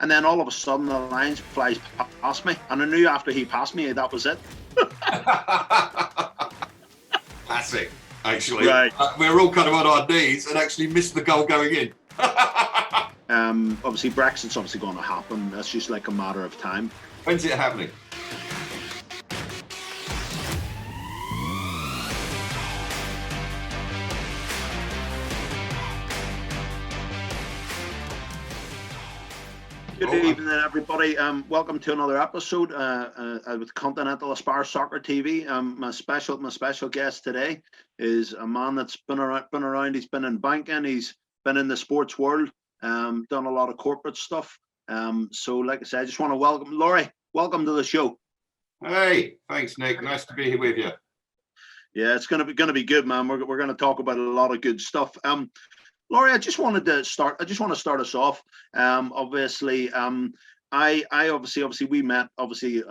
and then all of a sudden the line flies past me, and I knew after he passed me that was it. Classic, actually. Right. We're all kind of on our knees and actually missed the goal going in. Obviously, Brexit's obviously going to happen. That's just like a matter of time. When's it happening? Good evening, everybody. Welcome to another episode with Continental Spur Soccer TV. My special guest today is a man that's been around. He's been in banking. He's been in the sports world. Done a lot of corporate stuff. So, like I said, I just want to welcome Laurie. Welcome to the show. Hey, thanks, Nick. Nice to be here with you. Yeah, it's gonna be good, man. We're going to talk about a lot of good stuff. Laurie, I just want to start us off. Obviously, I obviously we met a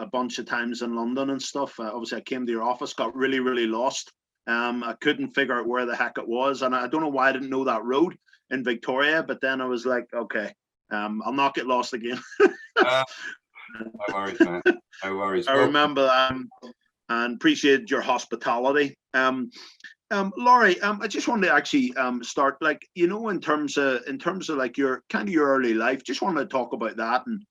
bunch of times in London and stuff. Obviously, I came to your office, got really lost. I couldn't figure out where the heck it was, and I don't know why I didn't know that road in Victoria. But then I was like, okay, I'll not get lost again. No worries, man. No worries. I remember that, and appreciate your hospitality. Laurie, I just wanted to actually start, like, you know, in terms of like your early life. Just wanted to talk about that and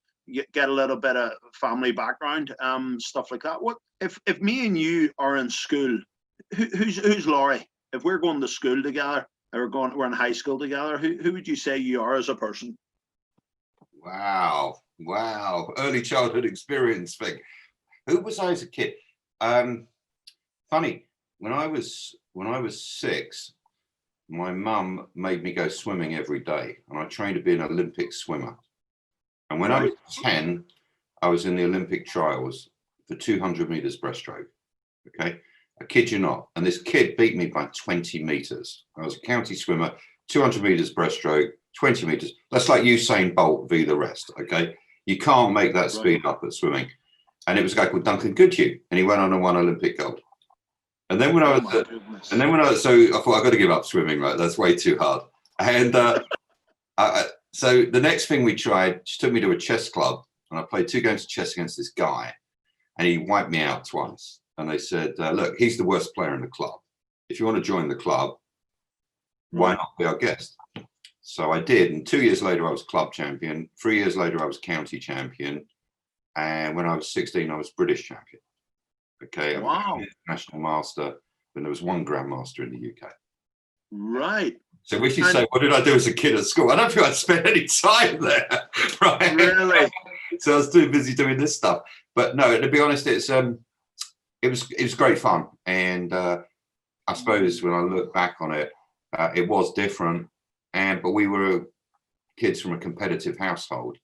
get a little bit of family background, stuff like that. What if me and you are in school? Who's Laurie? If we're going to school together, or we're in high school together, who would you say you are as a person? Wow, early childhood experience thing. Who was I as a kid? Funny, when I was 6, my mum made me go swimming every day, and I trained to be an Olympic swimmer. And when I was 10, I was in the Olympic trials for 200 meters breaststroke. Okay, I kid you not. And this kid beat me by 20 meters. I was a county swimmer, 200 meters breaststroke, 20 meters. That's like Usain Bolt v the rest. Okay, you can't make that speed up at swimming. And it was a guy called Duncan Goodhue, and he went on and won Olympic gold. And then when I thought I got to give up swimming, right? That's way too hard. And so the next thing we tried, she took me to a chess club, and I played 2 games of chess against this guy, and he wiped me out twice. And they said, look, he's the worst player in the club. If you want to join the club, why not be our guest? So I did. And 2 years later, I was club champion. 3 years later, I was county champion. And when I was 16, I was British champion. Okay, wow. National master when there was 1 grandmaster in the UK. Right. So if you say, what did I do as a kid at school? I don't think I'd spent any time there. Right. Really? So I was too busy doing this stuff. But no, to be honest, it was great fun. And I suppose when I look back on it, it was different. But we were kids from a competitive household.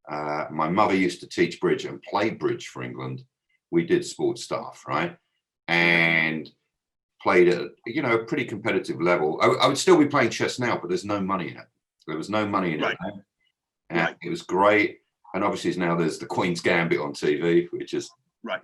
My mother used to teach bridge and play bridge for England. We did sports stuff, right? And played at, a pretty competitive level. I would still be playing chess now, but there's no money in it. There was no money in it. And it was great. And obviously now there's the Queen's Gambit on TV, which is a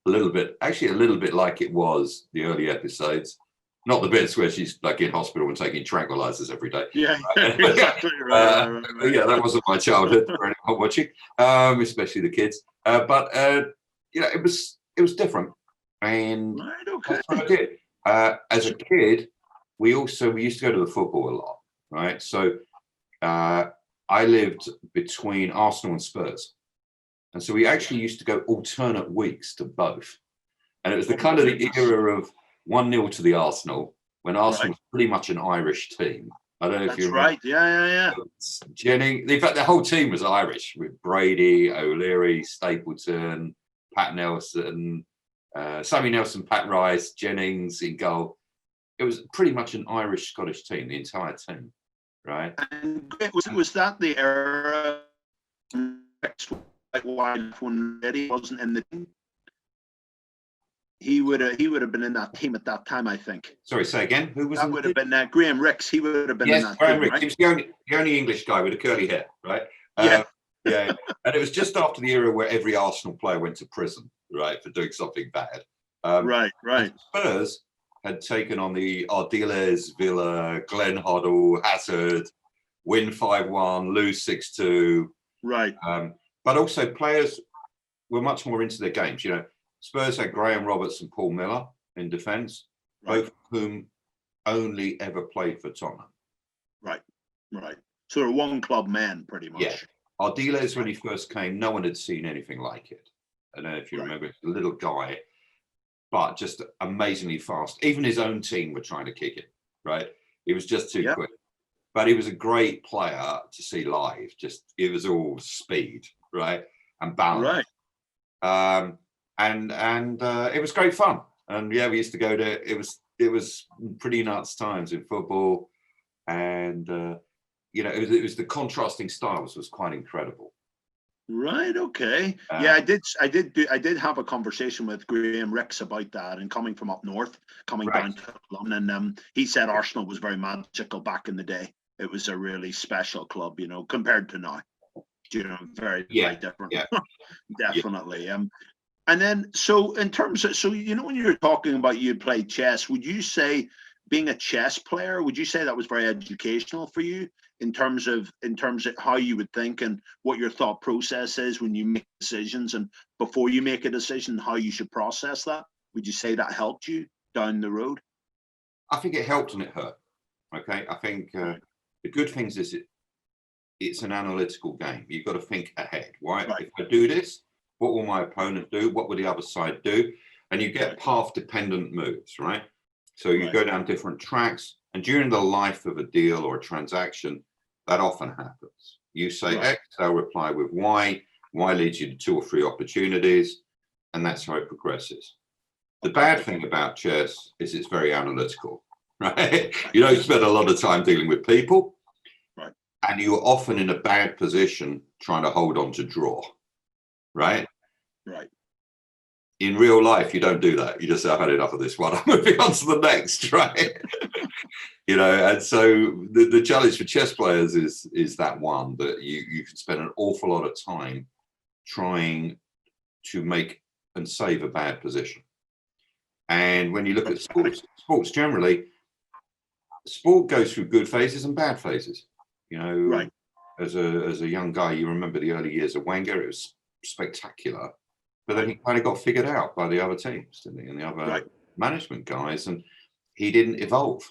little bit like it was the early episodes. Not the bits where she's like in hospital and taking tranquilizers every day. Yeah, exactly. Right. Yeah, that wasn't my childhood for anyone watching, especially the kids. But it was different, and that's what I did. As a kid, we used to go to the football a lot, right? So I lived between Arsenal and Spurs, and so we actually used to go alternate weeks to both, and it was the kind of the era of 1-0 to the Arsenal, when Arsenal was pretty much an Irish team. I don't know if you remember. That's right, yeah. Jennings, in fact, the whole team was Irish, with Brady, O'Leary, Stapleton, Pat Nelson, Sammy Nelson, Pat Rice, Jennings in goal. It was pretty much an Irish-Scottish team, the entire team, right? And was that the era when Eddie wasn't in the team? He would have been in that team at that time, I think. Sorry, say again. Who was? That would have been Graham Ricks. He would have been in that Graham team, Ricks. right? He was the only English guy with a curly hair, right? Yeah. Yeah. And it was just after the era where every Arsenal player went to prison, right, for doing something bad. Right. Spurs had taken on the Ardiles, Villa, Glenn Hoddle, Hazard, win 5-1, lose 6-2, Right. But also players were much more into their games. You know, Spurs had Graham Roberts and Paul Miller in defence, Right. both of whom only ever played for Tottenham. Right. Right. So they're one club men, pretty much. Yeah. Ardiles, when he first came, no one had seen anything like it. I don't know if you remember, a little guy, but just amazingly fast. Even his own team were trying to kick it, right? He was just too quick. But he was a great player to see live. Just, it was all speed, right? And balance. Right. And it was great fun. And yeah, we used to go to, it was pretty nuts times in football. And, you know, it was the contrasting styles was quite incredible. Right. Okay. Yeah, I did have a conversation with Graham Ricks about that, and coming from up north, coming down to London, he said Arsenal was very magical back in the day. It was a really special club, you know, compared to now. You know, very different. Yeah. Definitely. And then, so in terms of, so you know, when you're talking about you played chess, would you say being a chess player, would you say that was very educational for you in terms of how you would think and what your thought process is when you make decisions, and before you make a decision, how you should process that? Would you say that helped you down the road? I think it helped and it hurt. Okay, I think the good things is it's an analytical game. You've got to think ahead. Right? If I do this, what will my opponent do? What will the other side do? And you get path-dependent moves, right? So you go down different tracks, and during the life of a deal or a transaction, that often happens. You say X, they'll reply with Y. Y leads you to 2 or 3 opportunities, and that's how it progresses. The bad thing about chess is it's very analytical, right? You don't spend a lot of time dealing with people, and you're often in a bad position trying to hold on to draw, right? Right. In real life, you don't do that. You just say, I've had enough of this one. I'm moving on to the next, right? You know, and so the challenge for chess players is that one, that you can spend an awful lot of time trying to make and save a bad position. And when you look at sports generally, sport goes through good phases and bad phases. You know, as a young guy, you remember the early years of Wenger. It was spectacular. But then he kind of got figured out by the other teams, didn't he? And the other management guys, and he didn't evolve.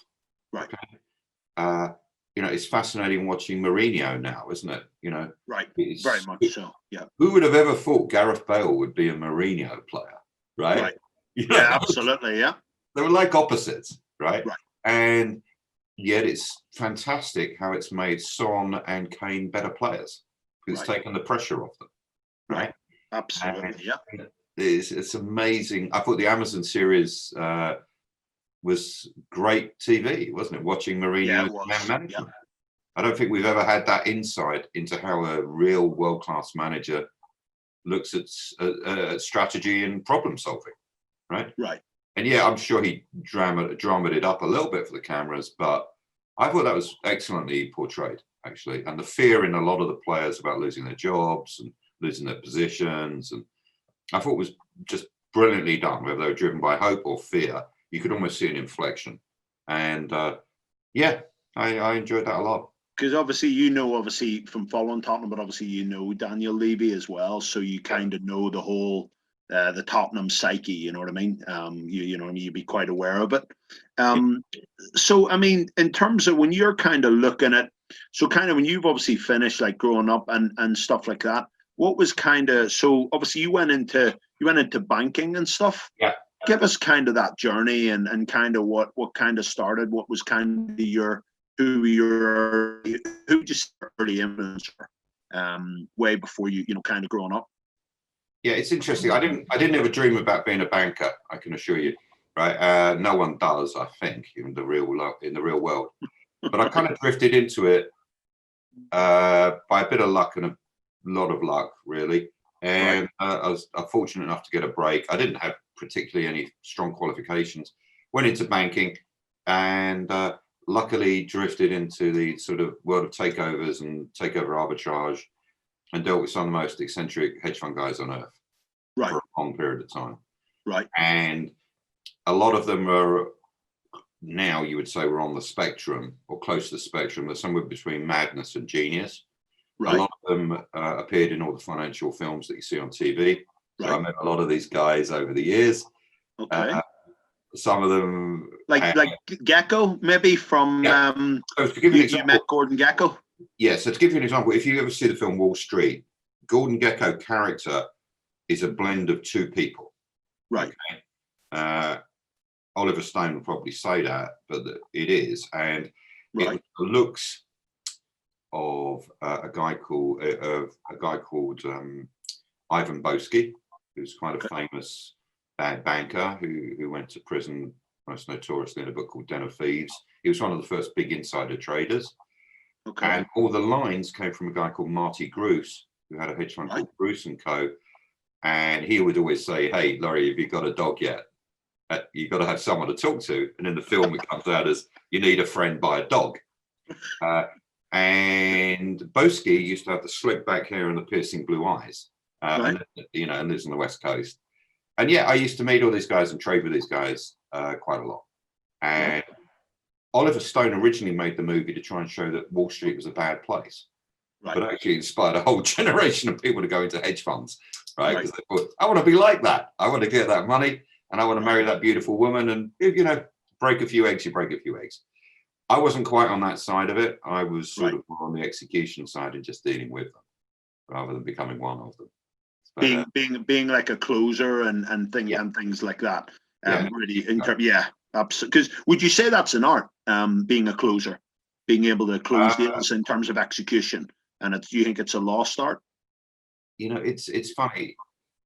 Right. Okay? You know, it's fascinating watching Mourinho now, isn't it? You know, very much so. Yeah. Who would have ever thought Gareth Bale would be a Mourinho player, right? You know, absolutely. Yeah. They were like opposites, right? And yet it's fantastic how it's made Son and Kane better players, because it's taken the pressure off them, right? Absolutely, yeah. It's amazing. I thought the Amazon series was great TV, wasn't it? Watching Mourinho's man management. I don't think we've ever had that insight into how a real world-class manager looks at strategy and problem solving, right? Right. And yeah, I'm sure he drummed it up a little bit for the cameras, but I thought that was excellently portrayed, actually. And the fear in a lot of the players about losing their jobs and losing their positions, and I thought it was just brilliantly done. Whether they were driven by hope or fear, you could almost see an inflection. And yeah, I enjoyed that a lot. Because obviously from following Tottenham, but obviously you know Daniel Levy as well, so you kind of know the whole the Tottenham psyche. You know what I mean? You know, you'd be quite aware of it. So I mean, in terms of when you're kind of looking at, so kind of when you've obviously finished like growing up and stuff like that. What was kind of, so obviously you went into banking and stuff. Yeah. Give us kind of that journey and kind of what kind of started, what was kind of who just early influence way before you know, kind of growing up. Yeah, it's interesting. I didn't ever dream about being a banker, I can assure you. Right. No one does, I think, in the real world. But I kind of drifted into it by a bit of luck and a lot of luck, really. And I was fortunate enough to get a break. I didn't have particularly any strong qualifications. Went into banking, and luckily drifted into the sort of world of takeovers and takeover arbitrage, and dealt with some of the most eccentric hedge fund guys on earth for a long period of time. Right. And a lot of them are now, you would say, we're on the spectrum or close to the spectrum. They're somewhere between madness and genius. Right. A lot of them are appeared in all the financial films that you see on TV. So I Right. met a lot of these guys over the years. Okay. Some of them, like Gecko, maybe from so to give you an you example, met Gordon Gecko. yeah. So to give you an example, if you ever see the film Wall Street, Gordon Gecko character is a blend of two people. Right. Okay? Oliver Stone would probably say that, but it is, and it was the looks of a guy called Ivan Boesky, who's kind of famous banker who went to prison most notoriously in a book called Den of Thieves. He was one of the first big insider traders. Okay. And all the lines came from a guy called Marty Bruce, who had a hedge fund called Bruce and Co. And he would always say, "Hey, Laurie, have you got a dog yet? You've got to have someone to talk to." And in the film, it comes out as, "You need a friend, buy a dog." And Boesky used to have the slick back hair and the piercing blue eyes, and lives on the West Coast. And yeah, I used to meet all these guys and trade with these guys quite a lot. And Oliver Stone originally made the movie to try and show that Wall Street was a bad place, but actually inspired a whole generation of people to go into hedge funds, right? Because they thought, I want to be like that. I want to get that money, and I want to marry that beautiful woman, and break a few eggs, you break a few eggs. I wasn't quite on that side of it. I was sort of more on the execution side and just dealing with them rather than becoming one of them. But, being like a closer and things like that. Really, absolutely. Because would you say that's an art? Being a closer, being able to close deals in terms of execution, and do you think it's a lost art? It's funny.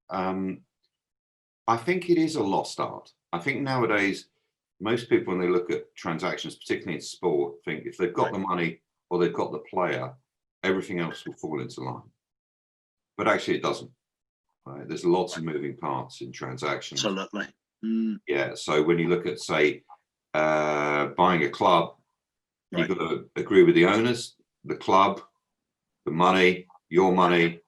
I think it is a lost art. I think nowadays most people, when they look at transactions, particularly in sport, think if they've got the money or they've got the player, everything else will fall into line. But actually, it doesn't. Right? There's lots of moving parts in transactions. Absolutely. Yeah. So when you look at, say, buying a club, you've got to agree with the owners, the club, the money, your money,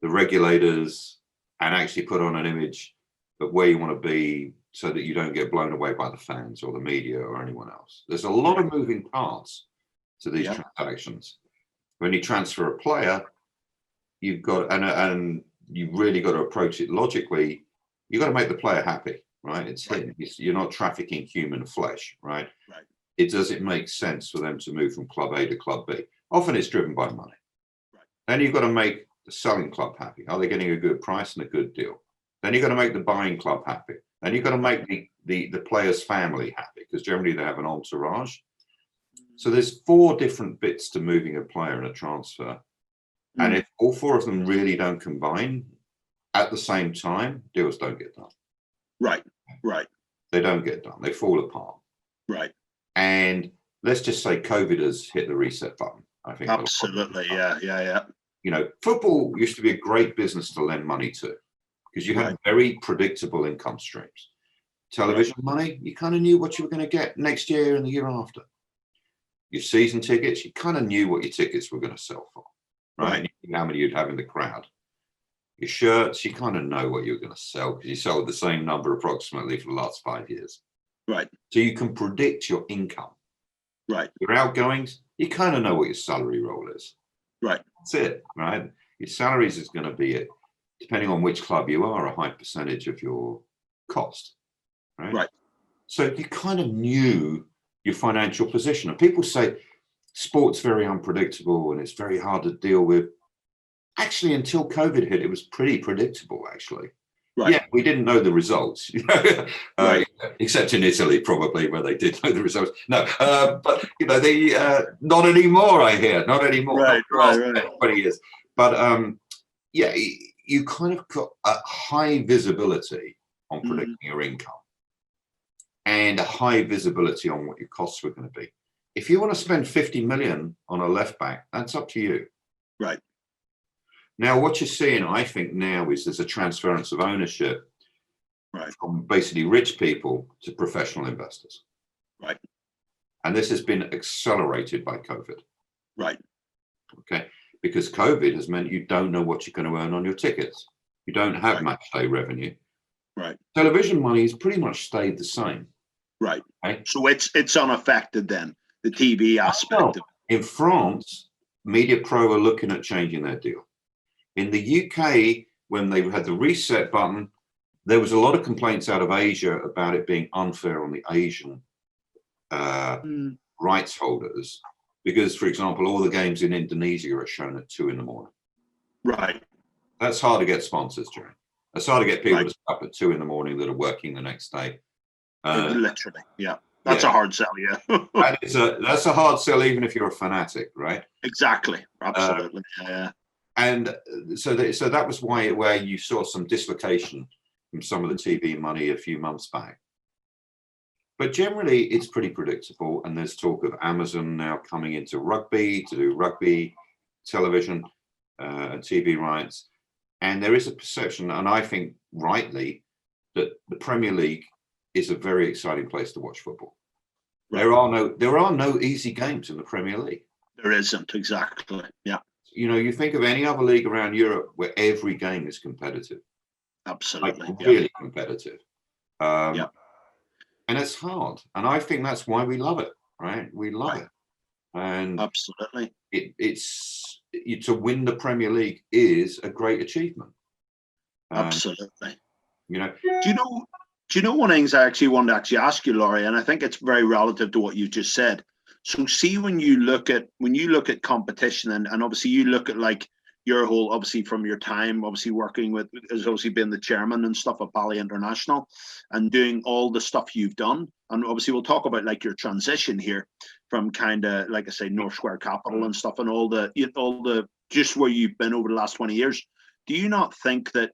the regulators, and actually put on an image of where you want to be so that you don't get blown away by the fans or the media or anyone else. There's a lot of moving parts to these transactions. When you transfer a player, you've got, and you've really got to approach it logically. You've got to make the player happy, right? It's him. You're not trafficking human flesh, right? Does it make sense for them to move from club A to club B? Often it's driven by money. Then you've got to make the selling club happy. Are they getting a good price and a good deal? Then you've got to make the buying club happy. Then you've got to make the player's family happy, because generally they have an entourage. So there's 4 different bits to moving a player in a transfer. And if all 4 of them really don't combine at the same time, deals don't get done. Right. They don't get done. They fall apart. Right. And let's just say COVID has hit the reset button. I think absolutely. Yeah. Football used to be a great business to lend money to, because you had very predictable income streams. Television money, you kind of knew what you were going to get next year and the year after. Your season tickets, you kind of knew what your tickets were going to sell for, right? You knew how many you'd have in the crowd. Your shirts, you kind of know what you're going to sell, because you sold the same number approximately for the last 5 years. Right. So you can predict your income. Right. Your outgoings, you kind of know what your salary roll is. Right. That's it, right? Your salaries is going to be, depending on which club you are, a high percentage of your cost. Right. So you kind of knew your financial position. And people say sport's very unpredictable and it's very hard to deal with. Actually, until COVID hit, it was pretty predictable, actually. Right. Yeah, we didn't know the results, except in Italy, probably, where they did know the results. No, but they not anymore. I hear not anymore. Right. 20 years. But you kind of got a high visibility on predicting your income, and a high visibility on what your costs were going to be. If you want to spend 50 million on a left back, that's up to you. Right. Now, what you're seeing, I think, now is there's a transference of ownership from basically rich people to professional investors. Right. And this has been accelerated by COVID. Right. Okay. Because COVID has meant you don't know what you're going to earn on your tickets. You don't have match day revenue. Right. Television money has pretty much stayed the same. Right. Okay? So it's unaffected then, the TV aspect of it. In France, Media Pro are looking at changing their deal. In the UK, when they had the reset button, there was a lot of complaints out of Asia about it being unfair on the Asian rights holders, because, for example, all the games in Indonesia are shown at 2 a.m. Right. That's hard to get sponsors, Jerry. That's hard to get people Right. to stop at 2 a.m. that are working the next day. Literally, yeah. That's a hard sell, yeah. That's a hard sell, even if you're a fanatic, right? Exactly. Absolutely. Yeah. And so that was where you saw some dislocation from some of the TV money a few months back. But generally, it's pretty predictable. And there's talk of Amazon now coming into rugby to do rugby television and TV rights. And there is a perception, and I think rightly, that the Premier League is a very exciting place to watch football. Right. There are no easy games in the Premier League. There isn't, exactly. Yeah. You know, you think of any other league around Europe where every game is competitive. Absolutely. Like really competitive. And it's hard. And I think that's why we love it, right? We love it. And absolutely. It's to win the Premier League is a great achievement. Absolutely. You know. Do you know one of the things I actually wanted to actually ask you, Laurie, and I think it's very relative to what you just said. So see, when you look at competition, and obviously you look at like your whole, obviously from your time, obviously working with, has obviously been the chairman and stuff of Bally International and doing all the stuff you've done. And obviously we'll talk about like your transition here from kind of, like I say, North Square Capital and stuff, and all the just where you've been over the last 20 years. Do you not think that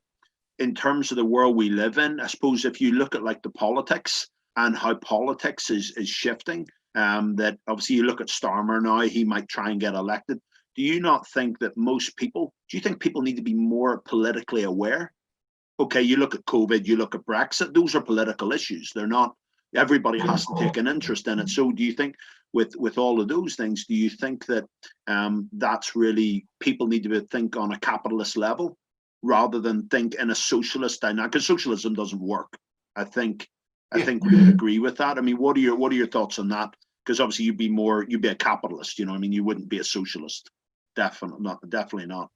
in terms of the world we live in, I suppose if you look at like the politics and how politics is shifting, that obviously you look at Starmer now, he might try and get elected. Do you not think that do you think people need to be more politically aware? Okay, you look at COVID, you look at Brexit, those are political issues. They're not, everybody has to take an interest in it. So do you think with all of those things, do you think that that's really, people need to think on a capitalist level rather than think in a socialist dynamic? Because socialism doesn't work. I think we agree with that. I mean, what are your thoughts on that? Because obviously you'd be a capitalist, you know what I mean? You wouldn't be a socialist. Definitely not.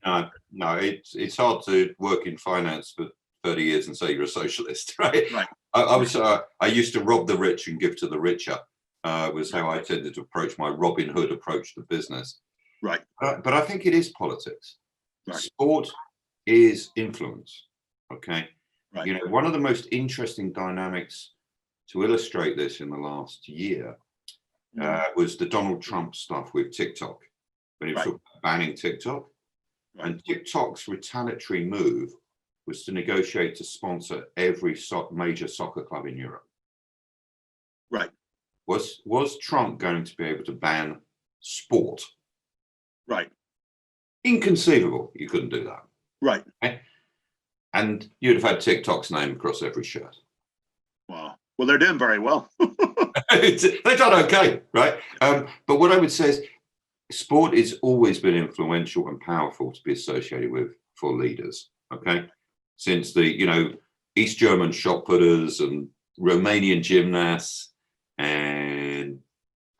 No, it's hard to work in finance for 30 years and say you're a socialist, right? Right. I used to rob the rich and give to the richer, was how I tended to approach my Robin Hood approach to business. Right. But I think it is politics. Right. Sport is influence. Okay. Right. You know, one of the most interesting dynamics to illustrate this in the last year was the Donald Trump stuff with TikTok, when he was banning TikTok. Right. And TikTok's retaliatory move was to negotiate to sponsor every major soccer club in Europe. Right. Was Trump going to be able to ban sport? Right. Inconceivable. You couldn't do that. Right. Okay? And you'd have had TikTok's name across every shirt. Wow. Well, they're doing very well. They've done okay, right? But what I would say is sport has always been influential and powerful to be associated with for leaders, okay? Since the, East German shot putters and Romanian gymnasts and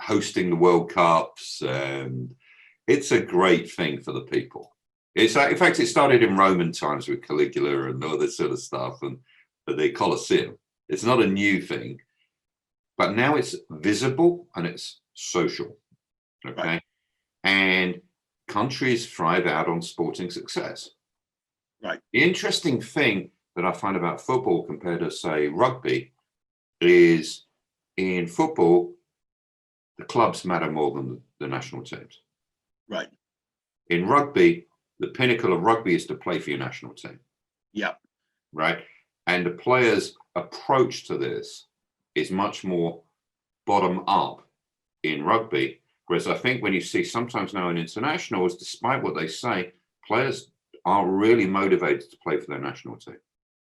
hosting the World Cups. And it's a great thing for the people. In fact, it started in Roman times with Caligula and all this sort of stuff and the Colosseum. It's not a new thing, but now it's visible and it's social, okay? Right. And countries thrive out on sporting success. Right. The interesting thing that I find about football compared to, say, rugby is in football, the clubs matter more than the national teams. Right. In rugby, the pinnacle of rugby is to play for your national team. Yeah. Right. And the players' approach to this is much more bottom up in rugby. Whereas I think when you see sometimes now in internationals, despite what they say, players are really motivated to play for their national team.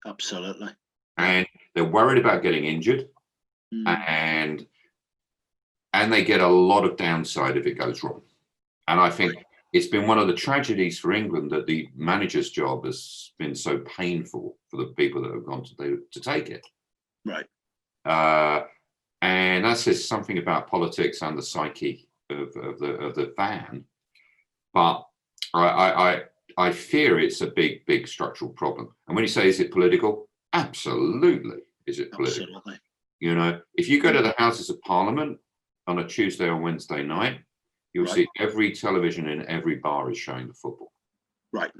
Absolutely. And they're worried about getting injured. And they get a lot of downside if it goes wrong. And I think it's been one of the tragedies for England that the manager's job has been so painful for the people that have gone to take it. Right. And that says something about politics and the psyche of the fan. But I I fear it's a big structural problem. And when you say, is it political? Absolutely. Is it political? Absolutely. You know, if you go to the Houses of Parliament on a Tuesday or Wednesday night, you'll see every television in every bar is showing the football. Right.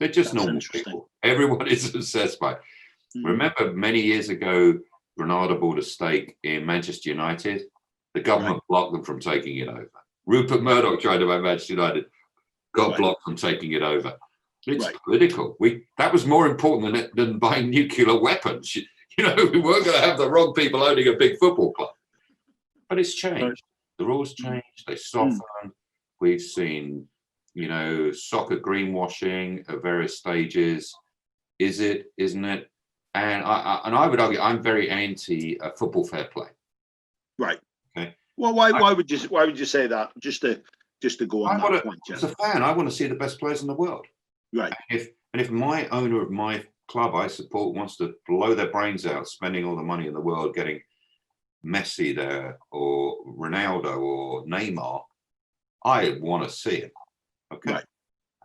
They're just normal people. Everyone is obsessed by it. Remember many years ago, Granada bought a stake in Manchester United. The government blocked them from taking it over. Rupert Murdoch tried to buy Manchester United, got blocked from taking it over. It's political. That was more important than buying nuclear weapons. You know, we weren't going to have the wrong people owning a big football club. But it's changed. The rules changed. They softened. We've seen, you know, soccer greenwashing at various stages. Is it? Isn't it? And I would argue I'm very anti football fair play. Right. Okay. Well, why would you say that? Just to go on that point. As a fan, I want to see the best players in the world. Right. If my owner of my club I support wants to blow their brains out, spending all the money in the world, getting Messi there or Ronaldo or Neymar, I want to see it. Okay. Right.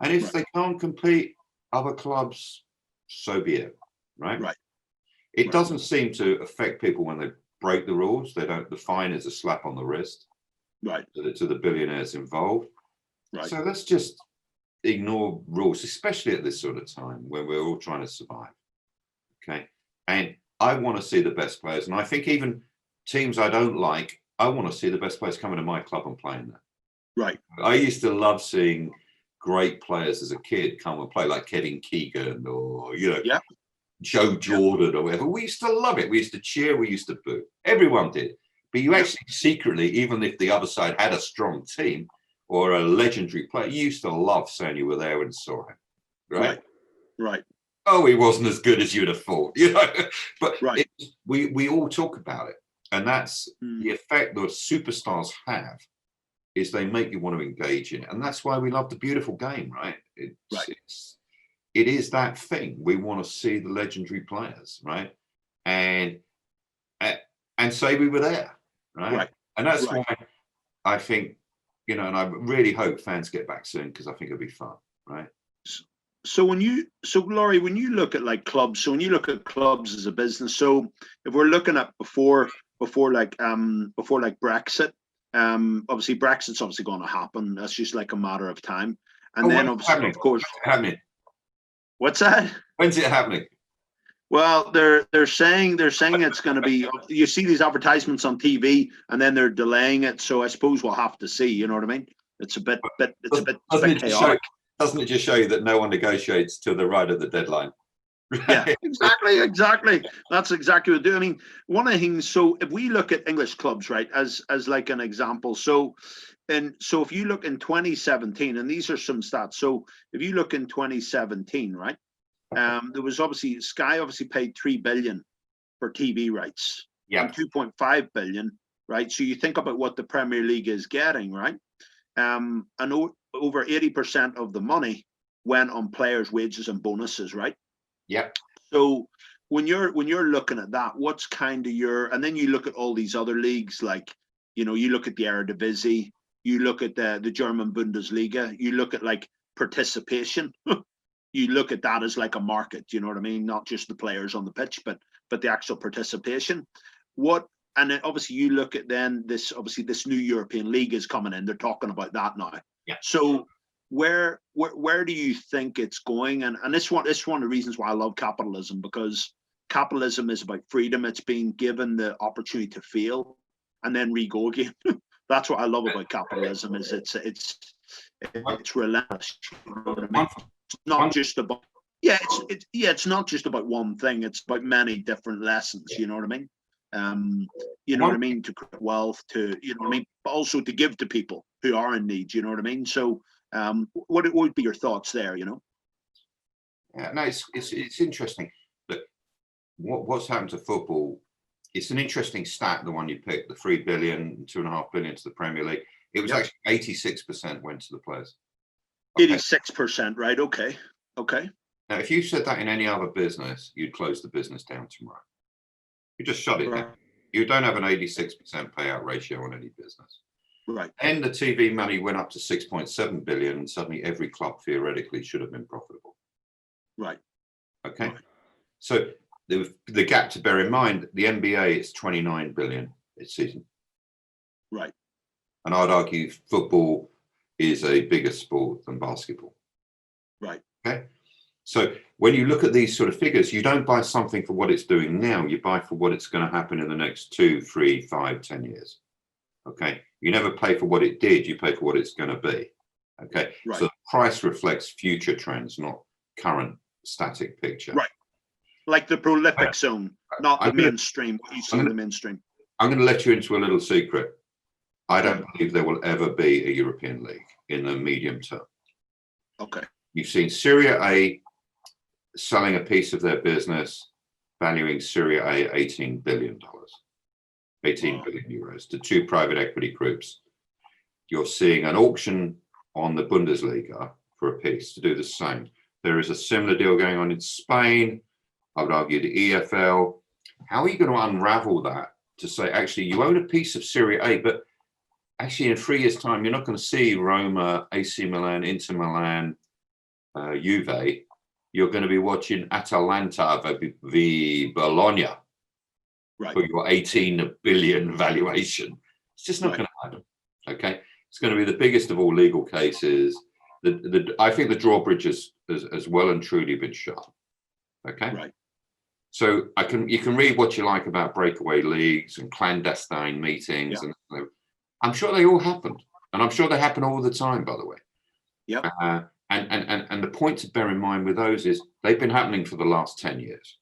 And if they can't compete, other clubs, so be it. Right. Right. It doesn't seem to affect people when they break the rules. They don't. The fine is a slap on the wrist. Right. To the billionaires involved. Right. So let's just ignore rules, especially at this sort of time when we're all trying to survive. Okay. And I want to see the best players. And I think even teams I don't like, I want to see the best players coming to my club and playing there. Right. I used to love seeing great players as a kid come and play, like Kevin Keegan or, you know, Joe Jordan or whatever. We used to love it. We used to cheer. We used to boo. Everyone did. But you actually secretly, even if the other side had a strong team or a legendary player, you used to love saying you were there and saw him. Right. Right. Oh, he wasn't as good as you'd have thought, you know. But we all talk about it. And that's the effect that superstars have, is they make you want to engage in it. And that's why we love the beautiful game, right? It is that thing. We want to see the legendary players, right? And say we were there, right? And that's why I think, you know, and I really hope fans get back soon, because I think it'll be fun, right? So Laurie, when you look at like clubs, so when you look at clubs as a business, so if we're looking at before Brexit, obviously Brexit's obviously going to happen. That's just like a matter of time. And then obviously, of course, what's that? When's it happening? Well, they're saying it's going to be. You see these advertisements on TV, and then they're delaying it. So I suppose we'll have to see. You know what I mean? It's a bit chaotic. Doesn't it just show you that no one negotiates till the right of the deadline? Yeah, exactly. That's exactly what they do. I mean, one of the things. So if we look at English clubs, right, as like an example. So if you look in 2017, and these are some stats. So if you look in 2017, right. There was obviously Sky paid 3 billion for TV rights, and 2.5 billion, right? So you think about what the Premier League is getting, right? And over 80% of the money went on players' wages and bonuses, right? Yeah. So when you're looking at that, what's kind of and then you look at all these other leagues, like, you know, you look at the Eredivisie, you look at the German Bundesliga, you look at like participation. You look at that as like a market, you know what I mean? Not just the players on the pitch, but the actual participation. And then obviously you look at then this new European League is coming in. They're talking about that now. Yeah. So where do you think it's going? And it's one of the reasons why I love capitalism, because capitalism is about freedom. It's being given the opportunity to fail and then re-go again. That's what I love about capitalism, is it's relentless. You know what I mean? It's not just about it's not just about one thing. It's about many different lessons. You know what I mean? You know what I mean? To create wealth, to, you know what I mean, but also to give to people who are in need. You know what I mean? So, what would be your thoughts there? You know? Yeah, no, it's interesting. Look, what's happened to football? It's an interesting stat, the one you picked, the 3 billion, 2.5 billion to the Premier League. It was actually 86% went to the players. 86%, right? Okay. Now, if you said that in any other business, you'd close the business down tomorrow. You just shut it down. You don't have an 86% payout ratio on any business. Right. And the TV money went up to 6.7 billion, and suddenly every club theoretically should have been profitable. Right. Okay. Right. So the gap to bear in mind, the NBA is 29 billion this season. Right. And I'd argue football is a bigger sport than basketball. Right. Okay. So when you look at these sort of figures, you don't buy something for what it's doing now, you buy for what it's going to happen in the next 2, 3, 5, 10 years. Okay. You never pay for what it did, you pay for what it's going to be. Okay. Right. So the price reflects future trends, not current static picture. Right. Like the prolific zone, not the mainstream, what you see in the mainstream. I'm going to let you into a little secret. I don't believe there will ever be a European league in the medium term. Okay. You've seen Serie A selling a piece of their business, valuing Serie A $18 billion, 18 billion euros to 2 private equity groups. You're seeing an auction on the Bundesliga for a piece to do the same. There is a similar deal going on in Spain. I would argue the EFL. How are you going to unravel that to say, actually, you own a piece of Serie A, but actually in 3 years' time, you're not going to see Roma, AC Milan, Inter Milan, Juve. You're going to be watching Atalanta v Bologna for your 18 billion valuation. It's just not going to happen. Okay, it's going to be the biggest of all legal cases. I think the drawbridge has well and truly been shut. Okay. Right. So you can read what you like about breakaway leagues and clandestine meetings, and I'm sure they all happened, and I'm sure they happen all the time, by the way. Yeah. And the point to bear in mind with those is they've been happening for the last 10 years.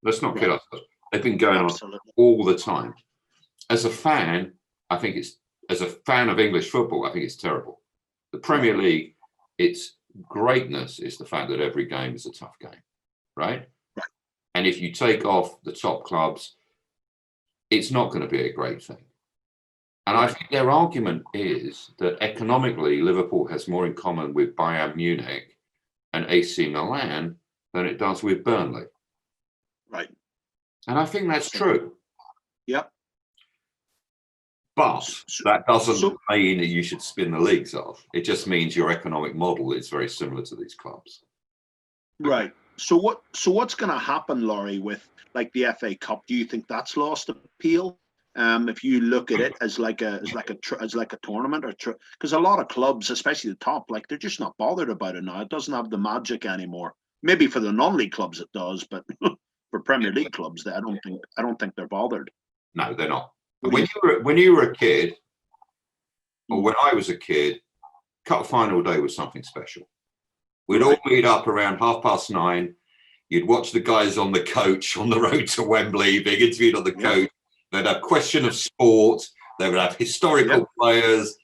Let's not kid ourselves. They've been going on all the time. As a fan, as a fan of English football, I think it's terrible. The Premier League, its greatness is the fact that every game is a tough game, right? And if you take off the top clubs, it's not going to be a great thing. And I think their argument is that economically, Liverpool has more in common with Bayern Munich and AC Milan than it does with Burnley. Right. And I think that's true. Yep. But that doesn't mean that you should spin the leagues off. It just means your economic model is very similar to these clubs. Right. So what's going to happen, Laurie, with like the FA Cup? Do you think that's lost appeal? If you look at it as like a tournament, or because a lot of clubs, especially the top, like they're just not bothered about it now. It doesn't have the magic anymore. Maybe for the non-league clubs it does, but for Premier League clubs, I don't think they're bothered. No, they're not. When you were a kid, or when I was a kid, cup final day was something special. We'd all meet up around 9:30. You'd watch the guys on the coach on the road to Wembley being interviewed on the coach. They'd have question of sport. They would have historical players.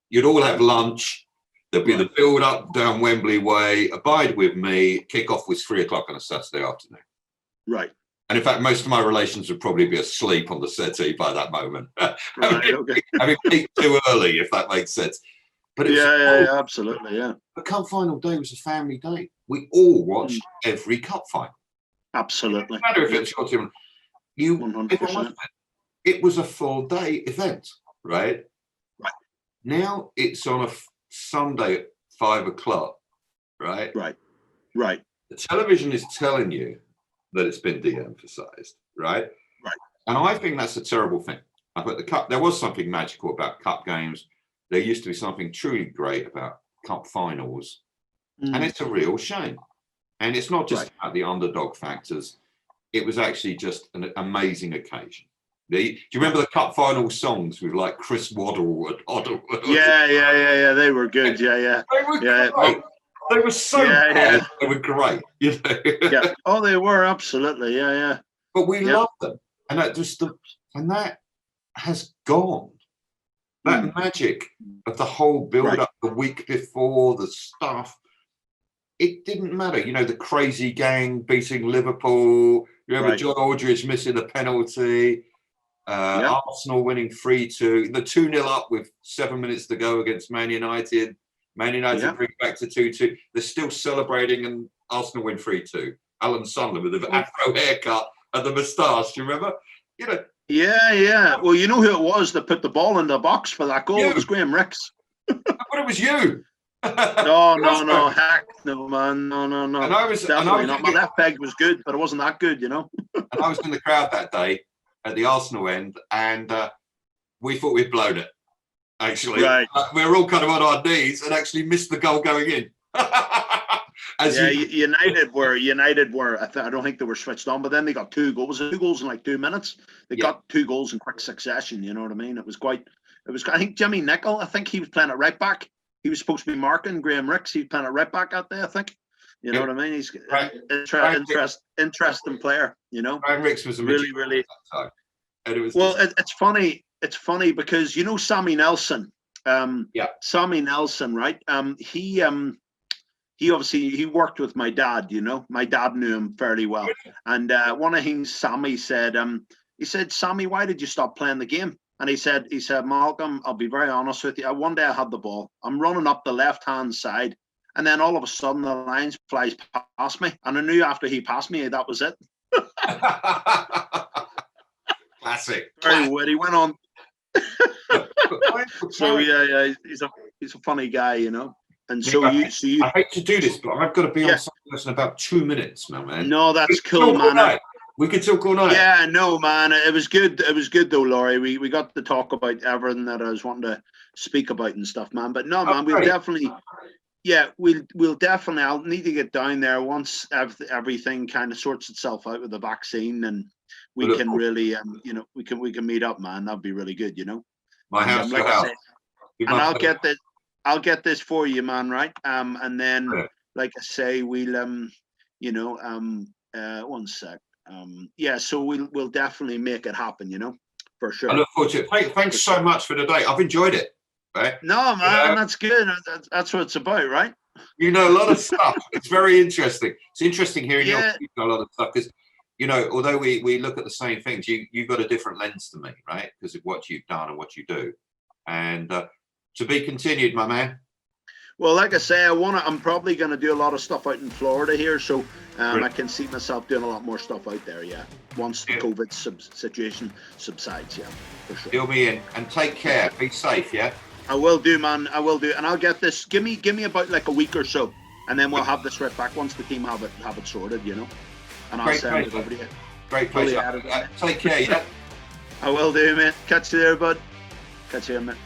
You'd all have lunch. There'd be the build up down Wembley Way. Abide with me. Kick-off was 3:00 on a Saturday afternoon. Right. And in fact, most of my relations would probably be asleep on the settee by that moment. Having peaked too early, if that makes sense. But it was absolutely, yeah. The cup final day was a family day. We all watched every cup final. Absolutely. No matter if it's your team, 100%. It was a full day event, right? Right. Now it's on a Sunday at 5:00, right? Right. Right. The television is telling you that it's been de-emphasized, right? Right. And I think that's a terrible thing. I think there was something magical about cup games. There used to be something truly great about cup finals, and it's a real shame. And it's not just about the underdog factors. It was actually just an amazing occasion. Do you remember the cup final songs with like Chris Waddle and Oddle? Yeah. They were good. Yeah. They were great. They were so bad. They were great. You know? Oh, they were absolutely. Yeah. But we loved them, and that has gone. That magic of the whole build-up the week before, the stuff, it didn't matter. You know, the crazy gang beating Liverpool. You remember John Aldridge missing a penalty, Arsenal winning 3-2, the 2-0 up with 7 minutes to go against Man United. Man United bring back to 2-2. They're still celebrating, and Arsenal win 3-2. Alan Sunderland with the afro haircut and the moustache. Do you remember? You know, Yeah. Well, you know who it was that put the ball in the box for that goal? You. It was Graham Ricks. But it was you. No, heck no, man, no. And I was Definitely not. My left peg was good, but it wasn't that good, you know. And I was in the crowd that day at the Arsenal end, and we thought we'd blown it. Actually, Right. We were all kind of on our knees and actually missed the goal going in. United were. I don't think they were switched on, but then they got 2 goals. 2 goals in like 2 minutes. They got 2 goals in quick succession. You know what I mean? It was. I think Jimmy Nicol. I think he was playing at right back. He was supposed to be marking Graham Ricks. He was playing at right back out there. I think. You know what I mean? He's interesting player. You know. Graham Ricks was a really. And it was. Well, it's funny. It's funny because you know Sammy Nelson. Sammy Nelson, right? He obviously worked with my dad. You know, my dad knew him fairly well. And one of the things Sammy said, he said, Sammy, why did you stop playing the game? And he said, Malcolm, I'll be very honest with you. One day I had the ball. I'm running up the left-hand side. And then all of a sudden the line flies past me. And I knew after he passed me, that was it. Classic. Very witty. Went on. So yeah, he's a funny guy, you know. And so I hate to do this, but I've got to be on something in about 2 minutes, my man. No, that's cool, man. We could talk all night. Yeah, no, man. It was good. It was good though, Laurie. We got to talk about everything that I was wanting to speak about and stuff, man. But no, man, we'll definitely. I'll need to get down there once everything kind of sorts itself out with the vaccine, and we can really, we can meet up, man. That'd be really good, you know. My house, your house. And I'll get this for you, man. Right. And then, like I say, we'll, one sec. So we'll definitely make it happen, you know, for sure. I look forward to it. Thanks so much for today. I've enjoyed it. Right? No, man, that's good. That's what it's about, right? You know a lot of stuff. It's very interesting. It's interesting hearing you know a lot of stuff because, you know, although we look at the same things, you've got a different lens to me, right? Because of what you've done and what you do. And to be continued, my man. Well, like I say, I'm probably going to do a lot of stuff out in Florida here, so I can see myself doing a lot more stuff out there. Yeah, once the COVID situation subsides. Yeah, for sure. Fill me in and take care. Be safe. Yeah. I will do, man. I will do, and I'll get this. Give me about like a week or so, and then we'll have this right back once the team have it sorted, you know. And I'll send it over to you. Great pleasure. Take care. Yeah. I will do, mate. Catch you there, bud. Catch you, mate.